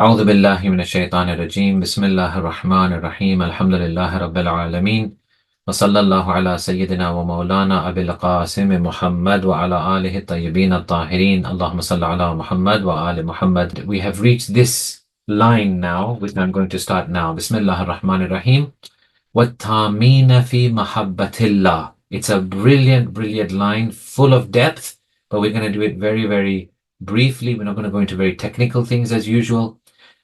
أعوذ بالله من الشيطان الرجيم بسم الله الرحمن الرحيم الحمد لله رب العالمين وصلى الله على سيدنا ومولانا أبي القاسم محمد وعلى آله الطيبين الطاهرين اللهم صل على محمد وآل محمد. We have reached this line now, which I'm going to start now. بسم الله الرحمن الرحيم وَالتَّامِينَ فِي مَحَبَّةِ اللَّهِ. It's a brilliant line, full of depth, but we're going to do it very, very briefly. We're not going to go into very technical things as usual.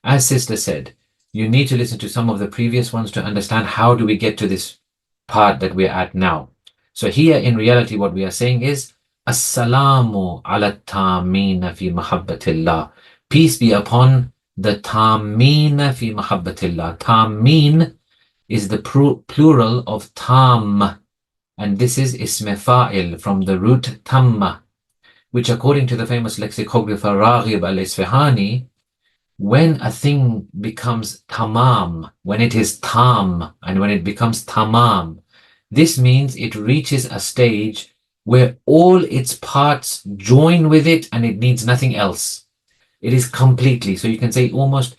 As Sister said, you need to listen to some of the previous ones to understand how do we get to this part that we're at now. So here, in reality, what we are saying is, Assalamu ala tamina fi mahabbatillah. Peace be upon the tamina fi mahabbatillah. Tamin is the plural of tam, and this is ism fa'il from the root tamma, which according to the famous lexicographer Raghib al-Isfahani, when a thing becomes tamam, when it is tam, and when it becomes tamam, this means it reaches a stage where all its parts join with it and it needs nothing else. It is completely, so you can say almost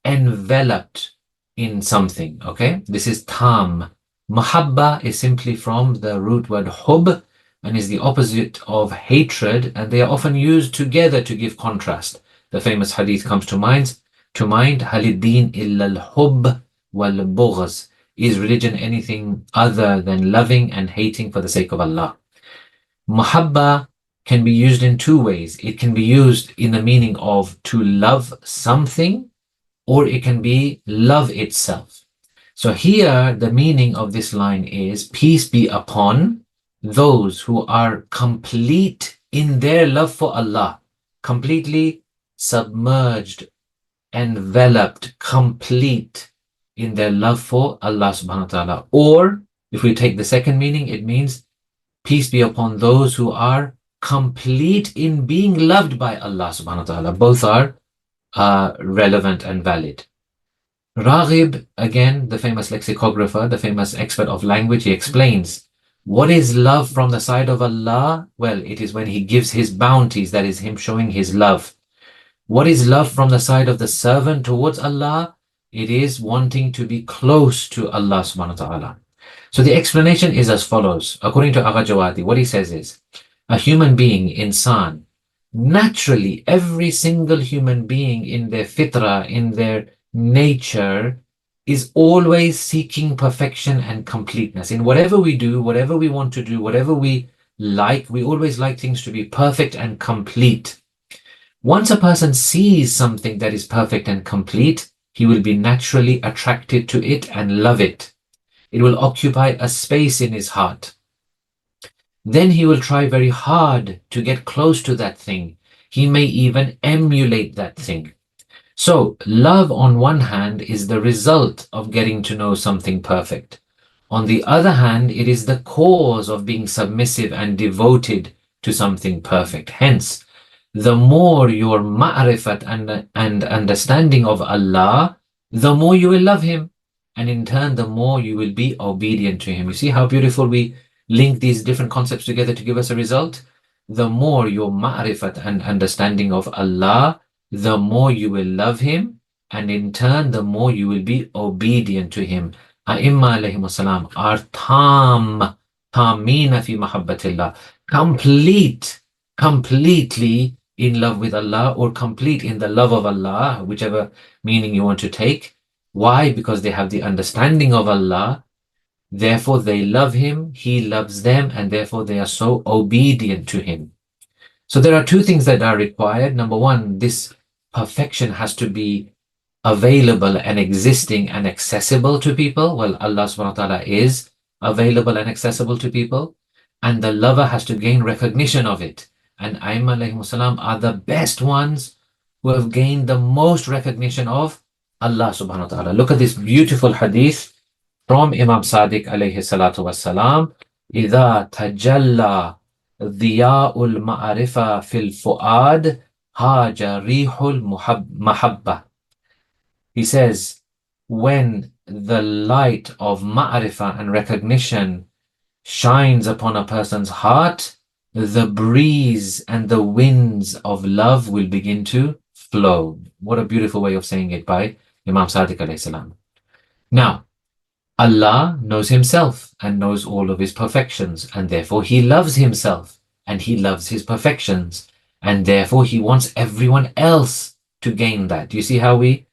enveloped in something, okay? This is tam. Mahabba is simply from the root word hub and is the opposite of hatred, and they are often used together to give contrast. The famous hadith comes to mind, Halid-din illa al-hub wal-bughz. Is religion anything other than loving and hating for the sake of Allah? Mahabba can be used in two ways. It can be used in the meaning of to love something, or it can be love itself. So here the meaning of this line is, peace be upon those who are complete in their love for Allah, completely submerged, enveloped, complete in their love for Allah subhanahu wa ta'ala. Or if we take the second meaning, it means peace be upon those who are complete in being loved by Allah subhanahu wa ta'ala. Both are relevant and valid. Raghib, again, the famous lexicographer, the famous expert of language, he explains, what is love from the side of Allah? Well, it is when He gives His bounties, that is Him showing His love. What is love from the side of the servant towards Allah? It is wanting to be close to Allah subhanahu wa ta'ala. So the explanation is as follows. According to Agha Javadi, what he says is, a human being, insan, naturally, every single human being in their fitra, in their nature, is always seeking perfection and completeness. In whatever we do, whatever we want to do, whatever we always like things to be perfect and complete. Once a person sees something that is perfect and complete, he will be naturally attracted to it and love it. It will occupy a space in his heart. Then he will try very hard to get close to that thing. He may even emulate that thing. So, love on one hand is the result of getting to know something perfect. On the other hand, it is the cause of being submissive and devoted to something perfect. Hence, the more your ma'rifat and understanding of Allah, the more you will love Him. And in turn, the more you will be obedient to Him. You see how beautiful we link these different concepts together to give us a result? The more your ma'rifat and understanding of Allah, the more you will love Him, and in turn, the more you will be obedient to Him. Aimmah alayhimus salam are tamina fi mahabbatillah, completely in love with Allah, or complete in the love of Allah, whichever meaning you want to take. Why? Because they have the understanding of Allah, therefore they love Him, He loves them, and therefore they are so obedient to Him. So there are two things that are required. Number one, this perfection has to be available and existing and accessible to people. Well, Allah subhanahu wa ta'ala is available and accessible to people, and the lover has to gain recognition of it. And Aimmah alayhimus salam are the best ones who have gained the most recognition of Allah subhanahu wa ta'ala. Look at this beautiful hadith from Imam Sadiq alayhi salatu wassalam. إِذَا تَجَلَّى ضِيَاءُ الْمَعْرِفَةِ فِي الْفُؤَادِ هَاجَ رِيحُ الْمَحَبَّةِ. He says, when the light of ma'rifah and recognition shines upon a person's heart, the breeze and the winds of love will begin to flow. What a beautiful way of saying it by Imam Sadiq alayhi salam. Now, Allah knows himself and knows all of his perfections, and therefore he loves himself and he loves his perfections, and therefore he wants everyone else to gain that. You see how we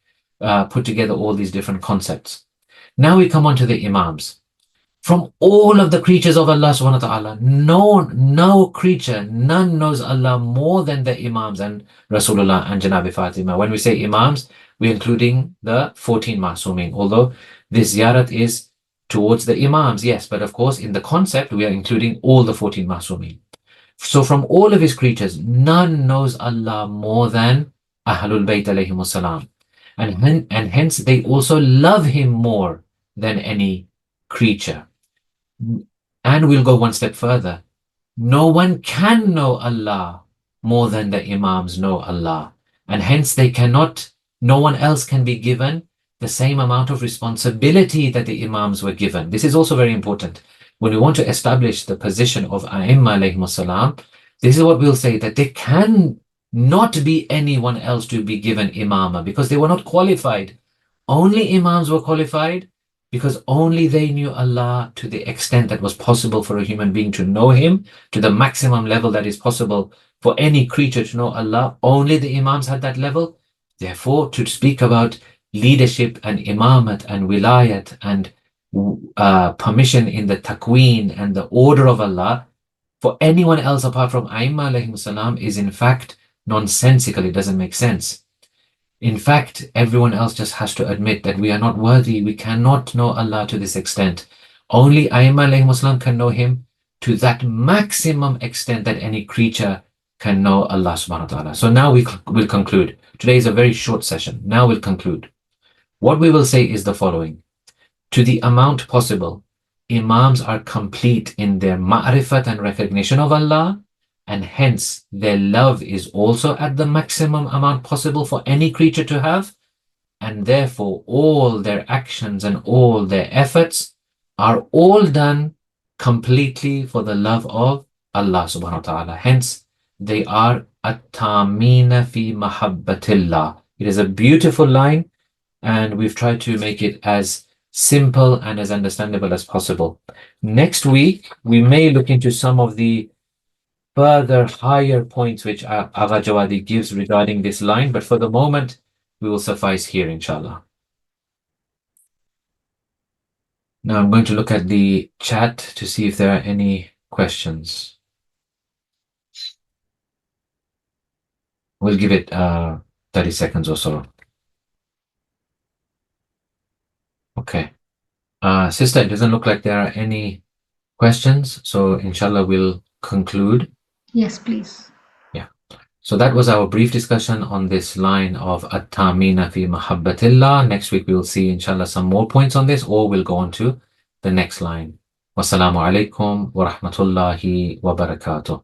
put together all these different concepts. Now we come on to the Imams. From all of the creatures of Allah subhanahu wa ta'ala, no creature, none knows Allah more than the Imams and Rasulullah and Janabi Fatima. When we say Imams, we're including the 14 Masumin, although this Ziyarat is towards the Imams, yes, but of course in the concept we are including all the 14 Masumin. So from all of his creatures, none knows Allah more than Ahlulbayt alayhimus salam. And hence they also love him more than any creature. And we'll go one step further. No one can know Allah more than the Imams know Allah. And hence no one else can be given the same amount of responsibility that the Imams were given. This is also very important. When we want to establish the position of Aimmah alayhimus salam, this is what we'll say, that there can not be anyone else to be given Imamah because they were not qualified. Only Imams were qualified because only they knew Allah to the extent that was possible for a human being to know him, to the maximum level that is possible for any creature to know Allah. Only the Imams had that level. Therefore, to speak about leadership and imamat and wilayat and permission in the takwin and the order of Allah for anyone else apart from Aimmah alayhim salam is in fact nonsensical. It doesn't make sense. In fact, everyone else just has to admit that we are not worthy. We cannot know Allah to this extent. Only Aimmah alayhim salam can know him to that maximum extent that any creature can know Allah subhanahu wa ta'ala. So now we will conclude. Today is a very short session. Now we'll conclude. What we will say is the following. To the amount possible, Imams are complete in their ma'rifat and recognition of Allah, and hence their love is also at the maximum amount possible for any creature to have, and therefore all their actions and all their efforts are all done completely for the love of Allah subhanahu wa ta'ala. Hence, they are at-tamina fi mahabbatillah. It is a beautiful line, and we've tried to make it as simple and as understandable as possible. Next week, we may look into some of the further higher points which Agha Javadi gives regarding this line, but for the moment, we will suffice here, inshallah. Now I'm going to look at the chat to see if there are any questions. We'll give it 30 seconds or so. Okay. Sister, it doesn't look like there are any questions, so inshallah we'll conclude. Yes, please. Yeah. So that was our brief discussion on this line of at-tamina fi mahabbatillah. Next week we will see inshallah some more points on this, or we'll go on to the next line. Wassalamu alaikum wa rahmatullahi wa barakatuh.